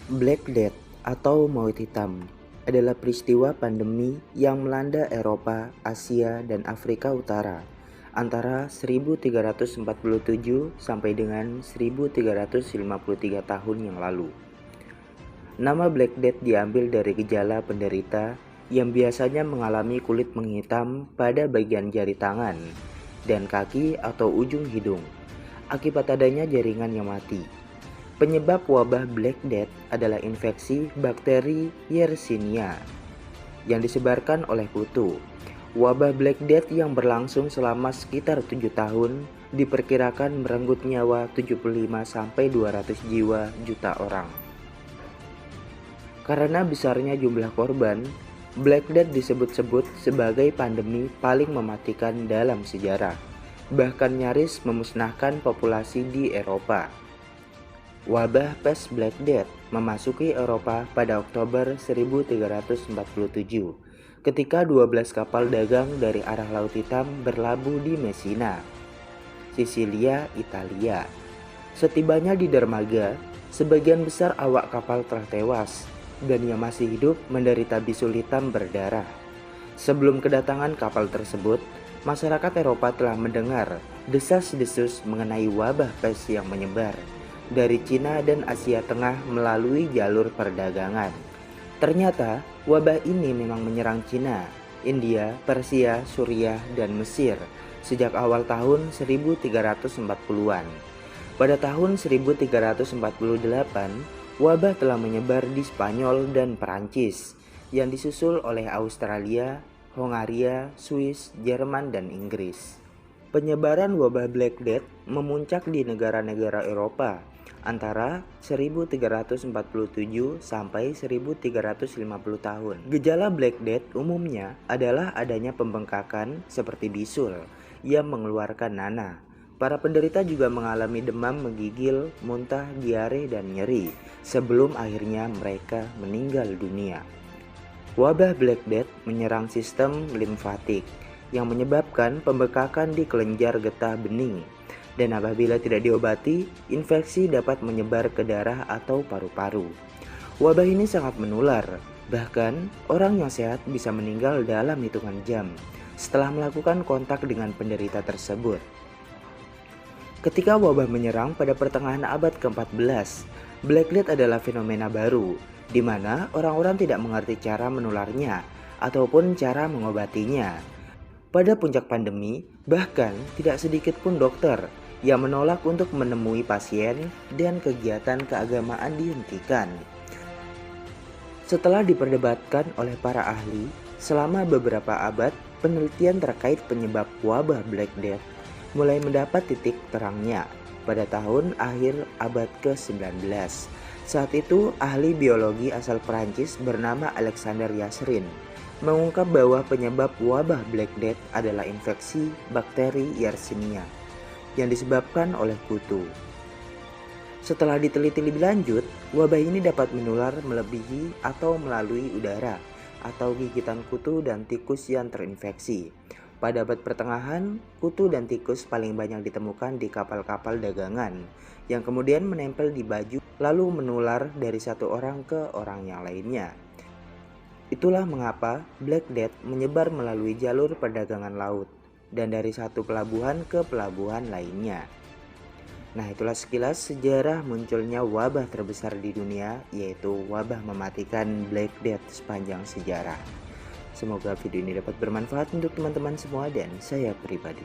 Black Death atau Maut Hitam adalah peristiwa pandemi yang melanda Eropa, Asia, dan Afrika Utara antara 1347 sampai dengan 1353 tahun yang lalu. Nama Black Death diambil dari gejala penderita yang biasanya mengalami kulit menghitam pada bagian jari tangan dan kaki atau ujung hidung akibat adanya jaringan yang mati. Penyebab wabah Black Death adalah infeksi bakteri Yersinia yang disebarkan oleh kutu. Wabah Black Death yang berlangsung selama sekitar 7 tahun diperkirakan merenggut nyawa 75-200 jiwa juta orang. Karena besarnya jumlah korban, Black Death disebut-sebut sebagai pandemi paling mematikan dalam sejarah, bahkan nyaris memusnahkan populasi di Eropa. Wabah pes Black Death memasuki Eropa pada Oktober 1347 ketika 12 kapal dagang dari arah Laut Hitam berlabuh di Messina, Sisilia, Italia. Setibanya di dermaga, sebagian besar awak kapal telah tewas dan yang masih hidup menderita bisul hitam berdarah. Sebelum kedatangan kapal tersebut, masyarakat Eropa telah mendengar desas-desus mengenai wabah pes yang menyebar dari Cina dan Asia Tengah melalui jalur perdagangan. Ternyata wabah ini memang menyerang Cina, India, Persia, Suriah, dan Mesir sejak awal tahun 1340-an. Pada tahun 1348, wabah telah menyebar di Spanyol dan Perancis yang disusul oleh Australia, Hongaria, Swiss, Jerman, dan Inggris. Penyebaran wabah Black Death memuncak di negara-negara Eropa antara 1347 sampai 1350 tahun. Gejala Black Death umumnya adalah adanya pembengkakan seperti bisul yang mengeluarkan nanah. Para penderita juga mengalami demam menggigil, muntah, diare, dan nyeri sebelum akhirnya mereka meninggal dunia. Wabah Black Death menyerang sistem limfatik yang menyebabkan pembekakan di kelenjar getah bening. Dan apabila tidak diobati, infeksi dapat menyebar ke darah atau paru-paru. Wabah ini sangat menular, bahkan orang yang sehat bisa meninggal dalam hitungan jam setelah melakukan kontak dengan penderita tersebut. Ketika wabah menyerang pada pertengahan abad ke-14, Black Death adalah fenomena baru, di mana orang-orang tidak mengerti cara menularnya ataupun cara mengobatinya. Pada puncak pandemi, bahkan tidak sedikit pun dokter yang menolak untuk menemui pasien dan kegiatan keagamaan dihentikan. Setelah diperdebatkan oleh para ahli selama beberapa abad, penelitian terkait penyebab wabah Black Death mulai mendapat titik terangnya pada tahun akhir abad ke-19. Saat itu, ahli biologi asal Prancis bernama Alexander Yasrin mengungkap bahwa penyebab wabah Black Death adalah infeksi bakteri Yersinia yang disebabkan oleh kutu. Setelah diteliti lebih lanjut, wabah ini dapat menular melebihi atau melalui udara atau gigitan kutu dan tikus yang terinfeksi. Pada abad pertengahan, kutu dan tikus paling banyak ditemukan di kapal-kapal dagangan yang kemudian menempel di baju lalu menular dari satu orang ke orang yang lainnya. Itulah mengapa Black Death menyebar melalui jalur perdagangan laut dan dari satu pelabuhan ke pelabuhan lainnya. Nah, itulah sekilas sejarah munculnya wabah terbesar di dunia, yaitu wabah mematikan Black Death sepanjang sejarah. Semoga video ini dapat bermanfaat untuk teman-teman semua dan saya pribadi.